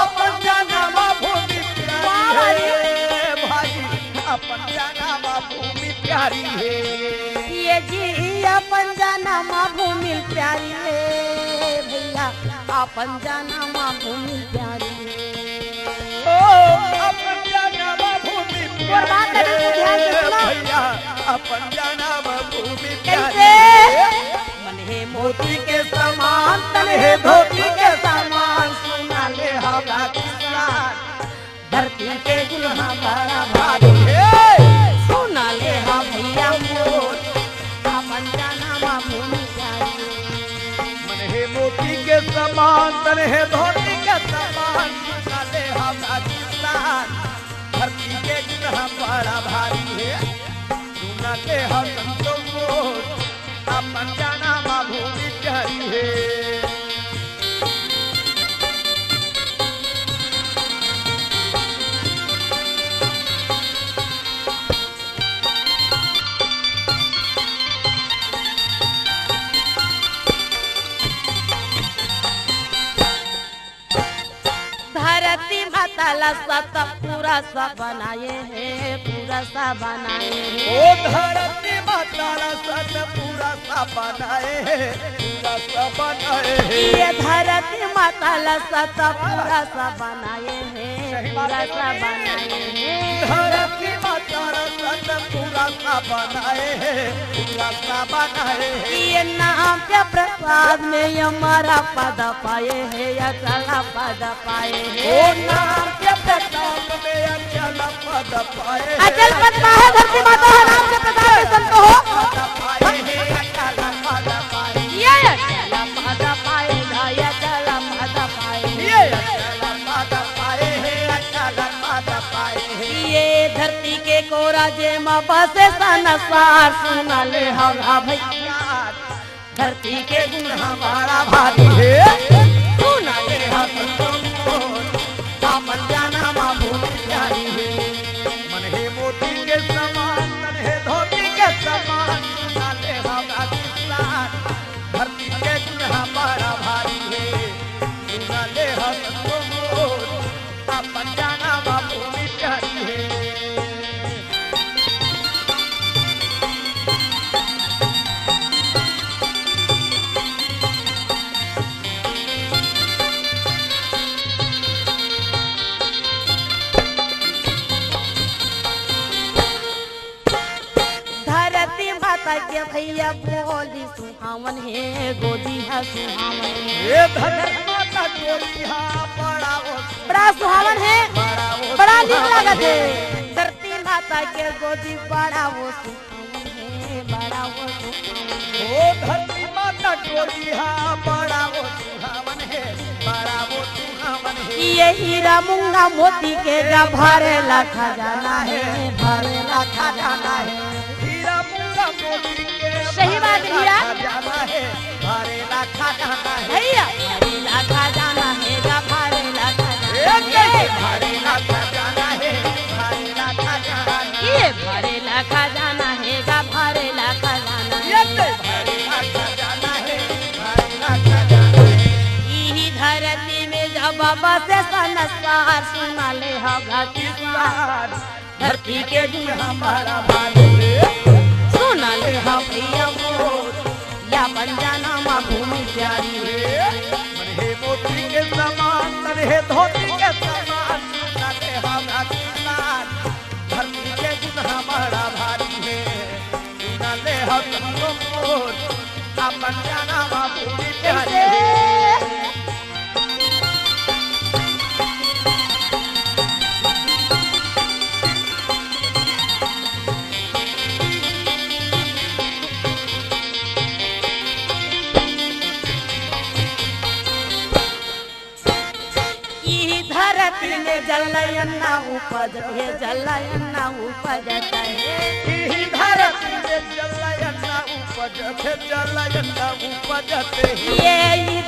अपन जाना माँ भूमि प्यारी है भाई, अपन जाना माँ भूमि प्यारी है। ये जी अपन जाना माँ भूमि प्यारी है भैया, अपन जाना माँ भूमि प्यारी है। ओ अपन जाना माँ भूमि और बात प्यारी करने से ध्यान से है सुनो। भैया, अपन जाना माँ भूमि कैसे? प्यारी है। मन है मोती के समान, तन है धोती के समान, सोना ले होगा किसान। धरती के गुनाह बड़ा भारी है। सोना ले हो भैया मोर, अपन जाना माँ भूमि प्यारी है। मन है मोती के समान, तन है धोती के समान, सोना ले होगा किसान। धरती के गुनाह बड़ा भारी है। सोना ले हो संतो मोर, अपन जाना माँ भूमि प्यारी है। धरती माता ला सत पूरा सा बनाए हैं, पूरा सा बनाए हैं। ओ धरती माता ला सत पूरा सा बनाए है, पूरा सा बनाए है। ये धरती माता ला सत पूरा सा बनाए हैं, पूरा सा बनाए हैं। धरती माता ला सत पूरा सा बनाए है, पूरा सा बनाए है। ये नाम के प्रसाद में ये हमारा पद पाए है, या चला पद पाए ओ है। नाम के प्रताप में अचल पद पाए है। अचल पद का है धरती माता है, नाम के प्रसाद में संत हो। पद पाए है, अचल पद पाए है। ये चला पद पाए गा, ये चला पद पाए है। ये अचल पद पाए है, अचल पद पाए है। ये धरती के कोरा जे माँ बसे संसार, सुना ले होगा भैया। धरती के गुनाह बड़ा भारी है। सुना ले होगा, अपन जाना माँ भूमि प्यारी है। मन है मोती के समान, तन है धोती के समान, सोना ले होगा किसान। धरती के गुनाह बड़ा भारी है। सोना ले होगा मोर, अपन जाना माँ भूमि प्यारी है। धरती माता के भैया बोली सुहावन है, गोदी है सुहावन है। ये धरती माता गोलिया बड़ा वो बड़ा सुहावन है, बड़ा वो बड़ा नीक सुहावन लागत है। है। धरती माता के गोदी बड़ा वो सुहावन है, बड़ा वो सुहावन है। ओ धरती माता गोलिया बड़ा वो सुहावन है, बड़ा वो सुहावन है। ये हीरा मूंगा मोती के जा भरेला खजाना है, भरेला खजाना है। हीरा मूंगा मोती के सही बात है, हीरा। खजाना है, भरेला खजाना है। भैया भरेला खजाना है, जा भरेला खजाना एक कैसे है। भरेला खजाना है, भरेला खजाना है। ये भरेला खजाना है, जा भरेला खजाना ये है। भरेला खजाना है, भरेला खजाना है। यही धरती में जब बसे संसार, सुना ले होगा किसान। धरती के गुनाह बड़ा भारी है। सुना ले हो भैया मोर, या पंजाना माँ भूमि प्यारी है। मन है मोती के समान, तन है धोती के समान, सोना ले होगा किसान। धरती के गुनाह बड़ा भारी है। सोना ले होगा मोर, अपन जाना नामा भूमि प्यारी है। जलयन्ना उपज है जलयन्ना उपजत है ई धरती में जलयन्ना उपजत है जलयन्ना उपजत है। ये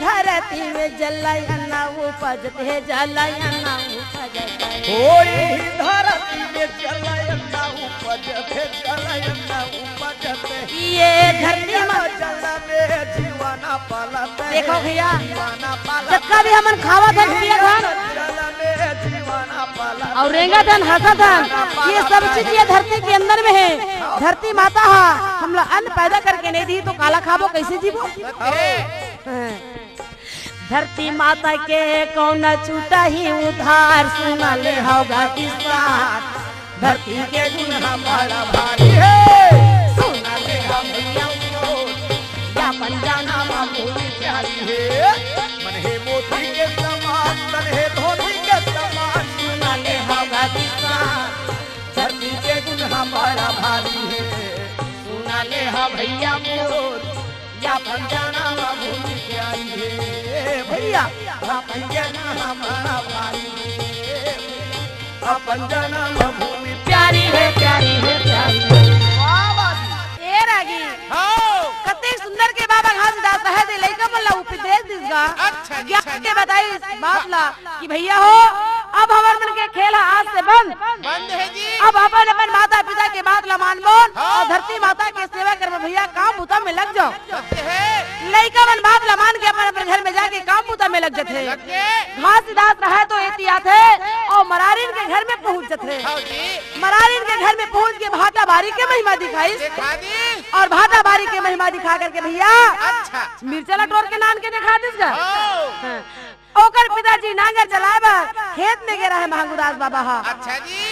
धरती में जलयन्ना उपजत है जलयन्ना उपजत है। ओ ई धरती में जलयन्ना उपजत है जलयन्ना उपजत है। ये धरती में जल में जीवाना पालत है। देखो भैया जीवाना पालत जक्का भी हमन खावा था पिया था जल में जीवाना पालत और रेंगा धन हंसा धन ये सब चीज ये धरती के अंदर में है। धरती माता हा हम लोग अन्न पैदा करके नहीं दी तो काला खाबो कैसे जीवो। धरती माता के कौन छूटा ही उधार सुना ले होगा किसान। धरती के गुण हमारा भारी है। सुना ले हम भैया या पंजाना भूमि प्यारी है। मन है मोती के समान तन है धोती के समान। सुना ले होगा किसान। धरती के गुण हमारा भारी है। सुना ले हा भैया मोर या पंजाना भूमि प्यारी है भैया अपन जना हमारा भारी है। अपन जना भूमि प्यारी है प्यारी है प्यारी है। ए रागी कते सुंदर के बाबा घास दास है दे लइका बोला उपदेश दिसगा। अच्छा, क्या अच्छा, के बताई इस बात ला कि भैया हो अब हमार मन के खेल है आज से बंद बंद है जी। अब अपन अपन माता पिता के बात ला मान बोल और धरती माता के सेवा कर भैया काम बुता में लग जाओ। सत्य है। लइका मन बात ला मान के अपन अपन घर में जाके काम बुता में लग जाते लग के घास दास रहा तो एहतियात है और मरारिन के घर में पहुंच जाते खाओ जी। मरारिन के घर में पहुंच के भाटा बारी के महिमा दिखाई दिखा दी। और भाटा बारी के महिमा दिखा करके भैया अच्छा। मिर्चा टोर के नान के दिखा दिस गा। ओ, हाँ। ओकर पिताजी नांगर चलावा खेत में गिरा है महंगुदास बाबा हा। अच्छा जी।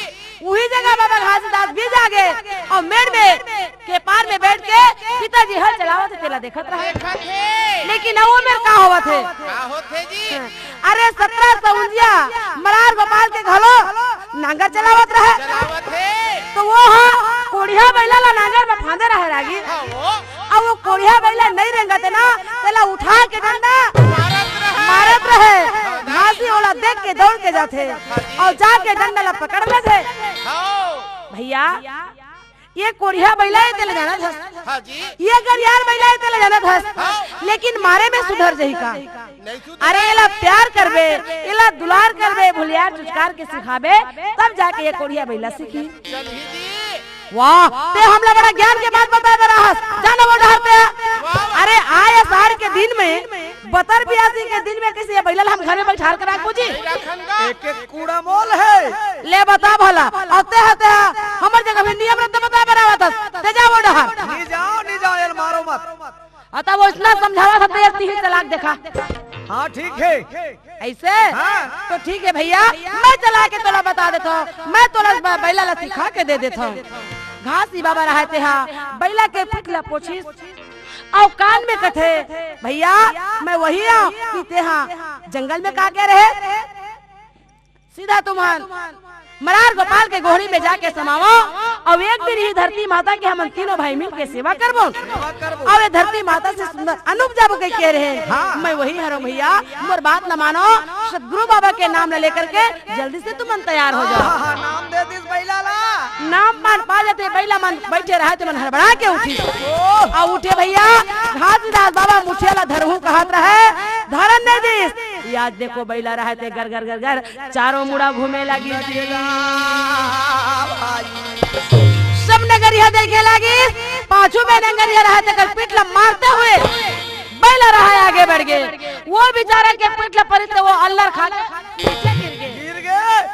वही जगह बाबा घासीदास भी जागे और मेड़ में के पार में बैठ के पिताजी हल चलावत तेला देखत रहे। देखा थे। लेकिन वो मेर का होवत है का होते जी। अरे 1749 मरार गोपाल के घलो नांगर चलावत रहे चलावत है। तो वो हाँ कोढ़िया बैला ला नांगर में फांदे रहे रागी। हाँ वो अब वो कोढ़िया बैला नहीं रेंगते ना तेला उठा के डंडा मारत रहे। घासी ओला देख के दौड़ के जाते और जाके डंडा ला पकड़ लेते। भैया ये कोढ़िया बैला तेले जाना था। हाँ जी। ये गरियार बैला तेले जाना था लेकिन मारे में सुधर जही का। नहीं सुधर। अरे एला प्यार करबे एला दुलार करबे भुलियार चुचकार के सिखाबे तब जाके ये कोढ़िया बैला सीखी। चलिए जी। वाह ते हमला बड़ा ज्ञान के बात बता दे रहा जाना वो डरते अरे आए सार के दिन में बतर बियासी के दिन में किसी बैला हम घर में बैठा कर रखो जी। एक एक कूड़ा मोल है। ले बता भला आते हते हमर जगह में नियम रत बता बरावत ते जा वो डहर नहीं जाओ यार मारो मत। अतः वो इतना समझावा था ते तीन तलाक देखा। हाँ ठीक है ऐसे हाँ। तो ठीक है भैया मैं चला के तोला बता देता हूँ मैं तोला बैला ला सिखा के दे देता हूँ। घासी बाबा रहते हाँ बैला के पिटला पोछी और कान में कथे भैया मैं वही हूँ कि ते हाँ जंगल में का के रहे सीधा तुम्हार मरार गोपाल के गोहरी में जाके समावो और एक दिन ही धरती माता के हम तीनों भाई मिल के सेवा करबो और ये धरती माता से सुंदर अनूप जाबो के कह रहे हाँ। मैं वही हरो भैया मोर बात न मानो सतगुरु बाबा के नाम ले लेकर के जल्दी से तुम तैयार हो जाओ। हाँ, नाम दे दिस बैला ला। नाम मान पा जाते बैला मन बैठे रहे मन हड़बड़ा के उठी और उठे भैया घासीदास बाबा मुठियाला धरहू कहत रहे धरन ने दिस याद देखो बैला रहते गर गर गर गर चारों मुड़ा घूमे लगी सब नगरिया देखे लगी पांचों में नगरिया रहते कर पिटला मारते हुए बैला रहा आगे बढ़ गए वो बेचारा के पिटला परित वो अल्लाह खा नीचे गिर गए।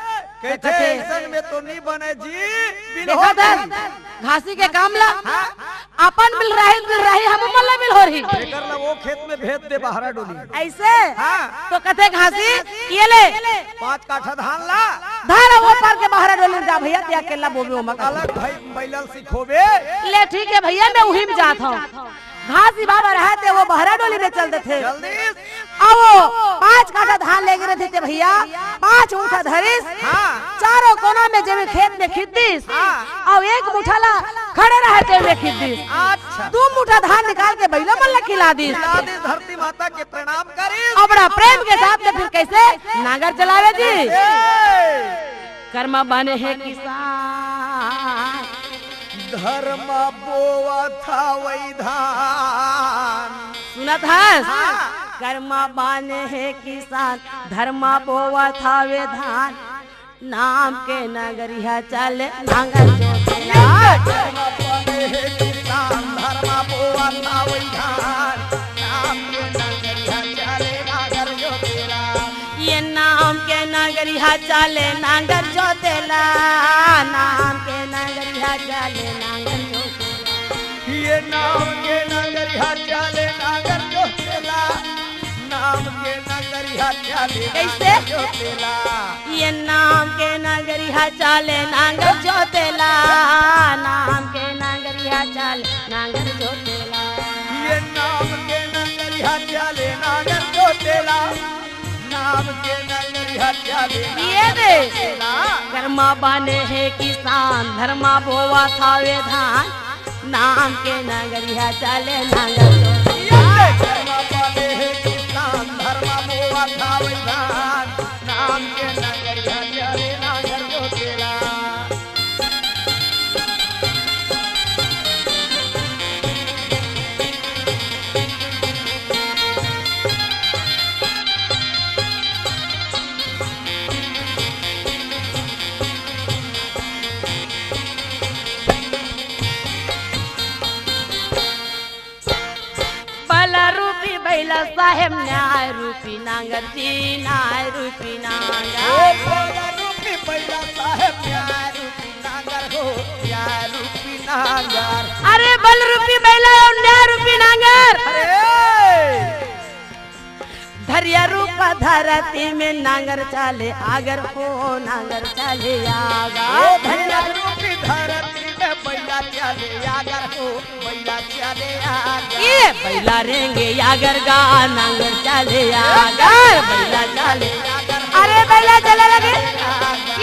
कहते ऐसन में तो नहीं बने जी। देखा था घासी के कामला अपन मिल रही हम मल्ला मिल हो रही कर ला वो खेत में भेज दे बाहर डोली ऐसे हाँ। तो कहते घासी ये ले 5 काठा धान ला धारा वो पार के बाहर डोली जा भैया त्या केला बोबे ओमा अलग भाई बैलल सिखोबे। ले ठीक है भैया मैं उही में जात हूँ घासी बाबा रहते वो बहरा डोली में चलते थे। जल्दी अब वो 5 काठा धान लेके रहते थे भैया, 5 मुठा धरिस, हाँ। चारों कोना में जमीन खेत में खिद्दिस, हाँ। और 1 मुठाला खड़े रहते हुए खिद्दिस, अच्छा 2 मुठा धान निकाल के बैला मन खिला दिस। दादी धरती माता के प्रणाम करी। और बड़ा प्रेम के साथ में फिर कैसे नांगर चलावे जी। कर्मा बने है किसान, धर्म बोआ था वही धान। सुनत है। हाँ। कर्मा बाने है किसान, धर्मा बोवा था वे धान, नाम के नगरिया चले नांगर जोतेला। धर्म बने है किसान, धर्म बोआ था वही धान, नाम के नगरिया चले नागर जोतेला। ये नाम के नगरिया चले नांगर जोतेला, नाम के नगरिया चले नांगर जोतेला। ये नाम के नगरिया चले नागर जोतेला, नाम के नगरिया चले कैसे? नागर जोतेला। ये नाम के नगरिया चले नांगर जोतेला, नाम के नगरिया चले नांगर जोतेला। ये नाम के नगरिया चले नागर जोतेला, नाम के नगरिया चले ये दे जोतेला। कर्मा बने है किसान, धर्मा बोवा था वे धान, नाम के नगरिया चले नांगर जोतेला। धर्म बने है किसान, धर्म बोआ था वही धान, नाम के नगरिया चले नागर जोतेला। बला रूपी बैला साहेब न्याय रूपी नांगर जी, न्याय रूपी नांगर। ओ बोला रूपी बैला साहेब, प्यार रूपी नागर हो, प्यार रूपी नागर। अरे बल रूपी बैला और न्याय रूपी नांगर। अरे धरिया रूपा धरती में नांगर चले आगर हो, नांगर चले ओ आगर। भैया रूपी धरती में बैला चले आगर हो, बैला चले आगर। ये बैला रेंगे आगर गा, नांगर चले आगर, बैला चले आगर अरे बैला चले लगे,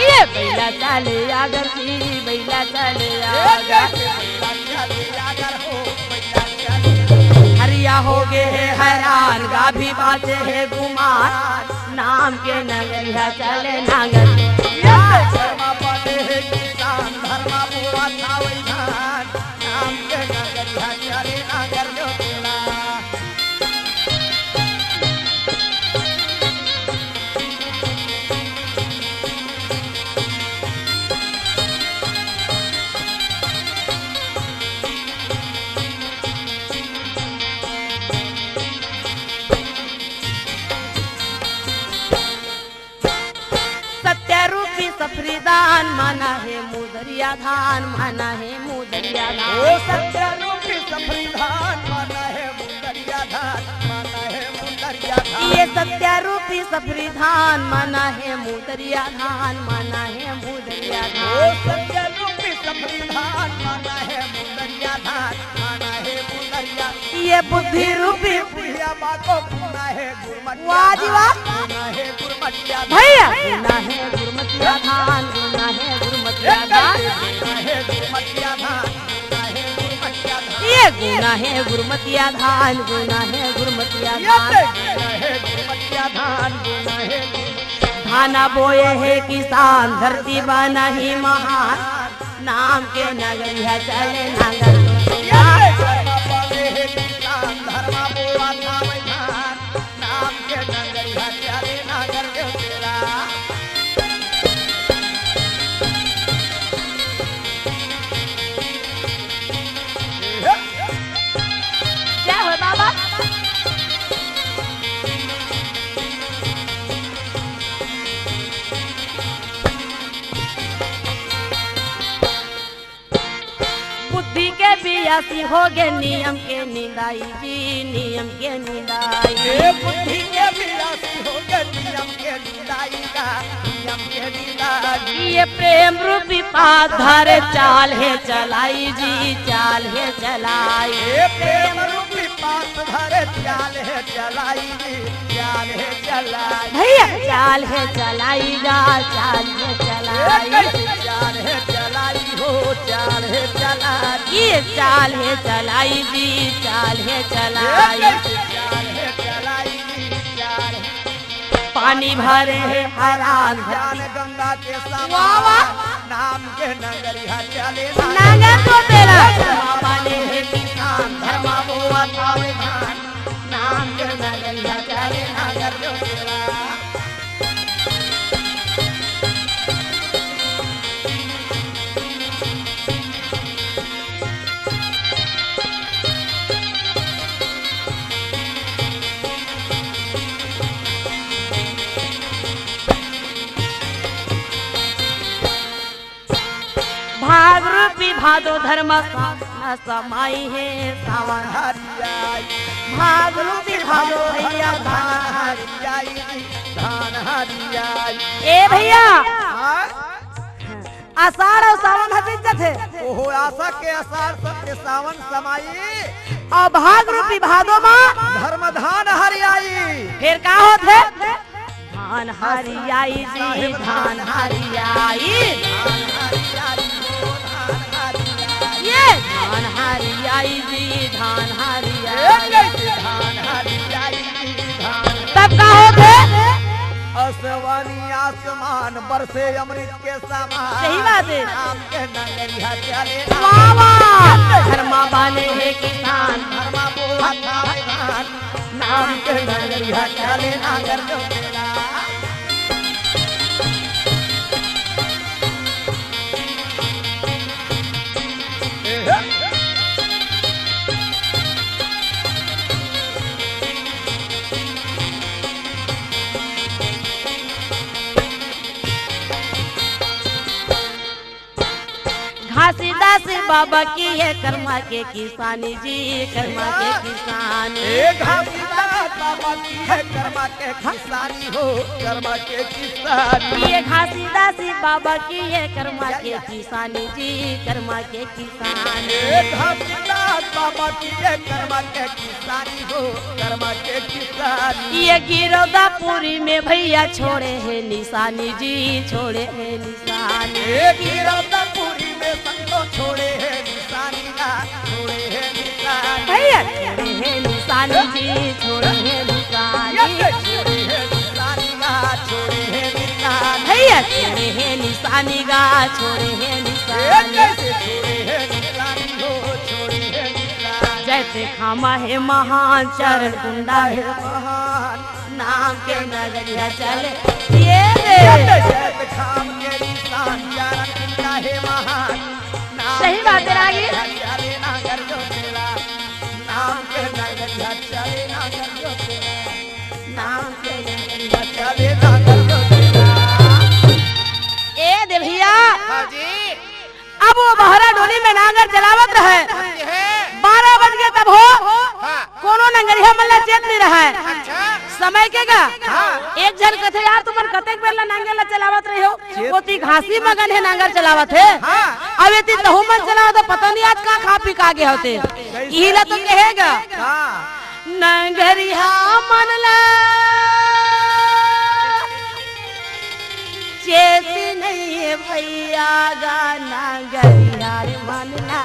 ये बैला चले आगर जी, बैला चले आगर। बैला चले आगर हो, बैला चले। हरिया हो गए है हैरान, गाभी बाजे है गुमान, नाम के नगरिया चले नांगर। धर्म बने है किसान, धर्म बोआ था वही धान, नाम के नगरिया चले नागर जोतेला। सत्य रूपी सफरी दान, माना है मुदरिया धान, माना है मुदरिया ओ धान। सत्य रूपी सफरी धान, माना है मुंदरिया धान, माना है मुंदरिया धान। ये सत्य रूपी सफरी धान, माना है मुदरिया धान, माना है मुदरिया ओ धान। सत्य रूपी सफरी धान, माना है मुंदरिया धान, माना है मुंदरिया। ये बुद्धि रूपी बुढ़िया माँ को गुना है गुरमटिया वाह जी वाह। धान, गुना है गुरमटिया धान। भैया गुना है गुरमतिया धान, गुना है गुरमतिया धान। गुना है गुरमटिया धान, गुना है गुरमटिया धान। ये गुना है गुरमतिया धान, गुना है गुरमतिया धान। गुना है गुरमटिया धान, गुना है गुरमटिया। धाना बोए है किसान, धरती बना ही महान, नाम के नगरिया चले नांगर जोतेला। धर्म बने है किसान, धर्म बोआ था वही धान, नाम के नगरिया चले नागर जोतेला। क्या हो बाबा? बुद्धि के बियासी हो गए नियम के निंदाई जी, नियम के निंदाई। ये बुद्धि के विलासी हो गए, नियम के निंदाई का, नियम के निंदाई। ये प्रेम रूपी पाधार चाल है चलाई जी, चाल है चलाई। ये प्रेम रूपी बात धरे चाल है चलाई चाल है चलाई भैया चाल है चलाई जा चाल है चलाई चाल है चलाई हो चाल है चलाई ये चाल है चलाई जी चाल है चलाई चाल है चलाई चाल है पानी भरे है हरान ज्ञान गंगा के वाह, समान वाह। नाम के नगरिया चले नागर तो तेरा बने है किसान धर्मा बुआ थावे धान नाम के नगरिया चले नागर जो तेरा भाग रूपी भादो धर्म समाई है सावन हरियाई भाग रूपी भादो भैया धान हरियाई धान हरियाई ए भैया हाँ? आषाढ़ और सावन हकीकत है ओहो आशा के असार सबके सावन समाई और भाग रूपी भादो माँ धर्म धान हरियाई फिर का होते धान हरियाई जी धान हरियाई धान हरियाई हो धान हरियाई ये धान हरियाई जी धान हरियाई धान हरियाई धान तब का होते असवानी आसमान बरसे अमृत के समान सही बात है। नाम के नगरिया चले वाह वाह धर्मा बने है किसान धर्मा बोला था धान नाम के नगरिया चले नागर जो तेरा घासीदास बाबा की है कर्मा के किसानी जी कर्मा के किसान बाबा की है कर्मा के किसानी हो कर्मा के किसानी ये घासीदास बाबा की है कर्मा के किसानी जी कर्मा के किसान बाबा की है कर्मा के किसानी हो कर्मा के किसानी ये गिरौदापुरी में भैया छोड़े है निशानी जी छोड़े है निशानी पूरी में संतो छोड़े है निशानी का छोड़े है निशानी भैया छोड़े है निशानी जी छोड़े है निशानी छोड़े है निशानी का छोड़े है निशानी भैया छोड़े है निशानी गा छोड़े है निशानी कैसे छोड़े है निशानी हो छोड़े है निशानी जैसे खामा है महान चरण कुंडा है महान नाम के नगरिया चले ये रे जय खाम के निशान यार कुंडा है महान नाम सही बात है रागी चले नागर जो तेरा नाम के नगरिया चले नागर जो तेरा नाम के नगरिया चले नागर जो तेरा ए दे भैया हाजी अब वो बहरा डोली में नांगर चलावत रहे है 12 बज गए तब हो हाँ कोनो नंगरिया मल्ला चेत नहीं रहा है अच्छा समय के का हाँ। एक जन कथे यार तुमन कतेक बेला नांगर ला चलावत रहे हो ओती घासी मगन है नांगर चलावत है हाँ। अब ये तहु मन चलावत तो पता नहीं आज का खा पी का गए होते यही ला तो कहेगा हाँ नंगरिया मन ला चेती नहीं है भैया गाना गरिया रे मन ला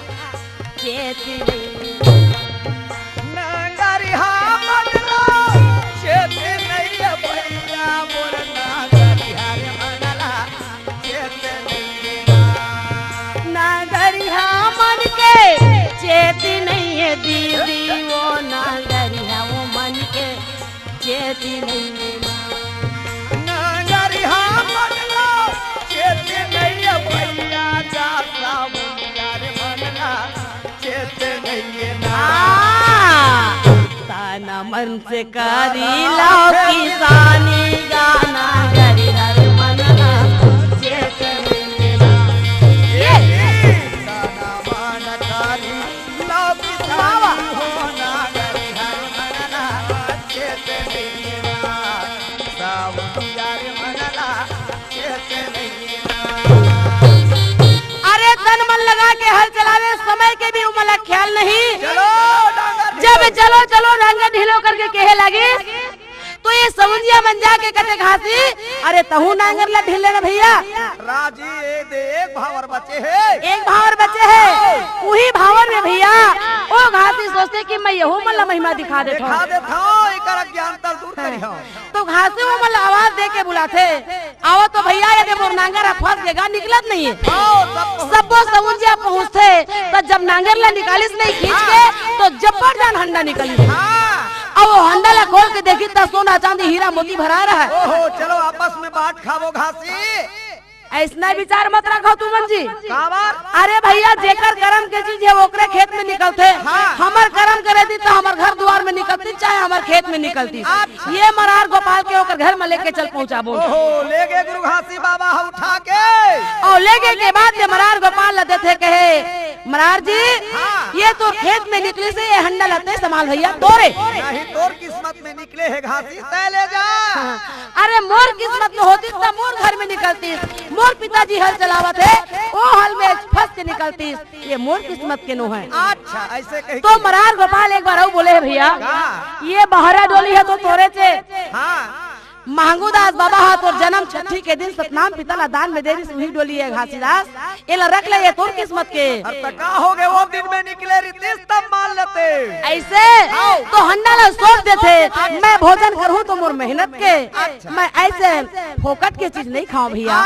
चेती नहीं नगरिया मनला चेते नहीं है भैया मोर नगरिया रे मनला चेते नहीं है नागरिया मन के चेती नहीं है दीदी वो नागरिया वो मन के चेती नहीं है नगरिया मनला चेते नहीं है भैया जाता मुनिया रे मनला चेते नहीं है ताना मन से करी लाओ किसानी गाना गरी हर मन चेती नहीं है दाना मान कारी लाओ किसानी हो नगरिया रे मनला चेते नहीं है सावनिया रे मनला चेते नहीं है अरे तन मन लगा के हल चलावे समय के भी उमला ख्याल नहीं चलो डांगर जब चलो चलो चलो रंग ढीलो करके कहे लगी तो ये समुझिया मन जाके कटे घासी अरे तहु नांगर ला ढीले ना भैया राजी एक भावर बचे है एक भावर बचे है वही भावर में भैया ओ घासी सोचते कि मैं यहू मल्ला महिमा दिखा देता दिखा हूँ देता इकर अज्ञानता दूर करी हो तो घासी वो मल्ला आवाज दे के बुलाते आओ तो भैया यदि मोर नांगर फंस गएगा निकलत नहीं है सब वो समुझिया पहुँचते तो जब नांगर ला निकालिस नहीं खींच के तो जब्बर जान हंडा निकली अब वो हंडा ला खोल के देखी तो सोना चांदी हीरा मोती भरा रहा है ओहो चलो आपस में बांट खावो घासी ऐसा विचार मत रखो तुमन जी का बात अरे भैया जेकर कर्म के चीज है ओकरे खेत में निकलते हमार कर्म करे दी तो हमार घर द्वार में निकलती चाहे हमार खेत में निकलती ये मरार गोपाल के ओकर घर में लेके चल पहुँचा बोल ओहो ले गए गुरु घासी बाबा उठा के और ले गए के बाद ये मरार गोपाल लते थे कहे मरार जी ये तो खेत में निकली से ये हंडा लते संभाल भैया तोरे नहीं तोर किस्मत में निकले है घासी तय ले जा अरे मोर किस्मत में होती तो मोर घर में निकलती मोर पिताजी हल चलावत है वो हल में फंस के निकलती ये मोर किस्मत के नो है अच्छा ऐसे कही तो मरार गोपाल एक बार बोले है भैया हाँ। ये बहरा डोली है तो तोरे से हाँ महंगूदास बाबा हाथ और जन्म छठी के दिन सतनाम पिता दान में देरी वही डोली है घासीदास ये रख ले ये तोर किस्मत के का हो गए वो दिन में निकले रितेश तब मान लेते ऐसे तो हंडा ला सोच देते मैं भोजन करूँ तो मोर मेहनत के मैं ऐसे फोकट की चीज नहीं खाऊं भैया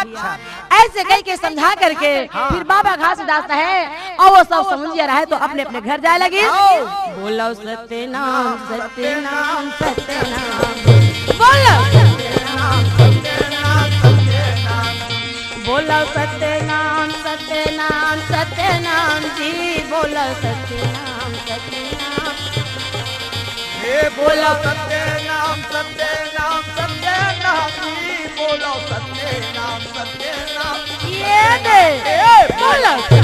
ऐसे कह के समझा करके फिर बाबा घासीदास है और वो सब समझिए रहे तो अपने अपने घर जाए लगी बोलो सत्य नाम सत्य नाम सत्य नाम बोलो बोलो सत्यनाम सत्यनाम सत्यनाम जी बोलो सत्यनाम सत्यनाम हे बोलो सत्यनाम सत्यनाम सत्यनाम जी बोलो सत्यनाम सत्यनाम ये दे बोलो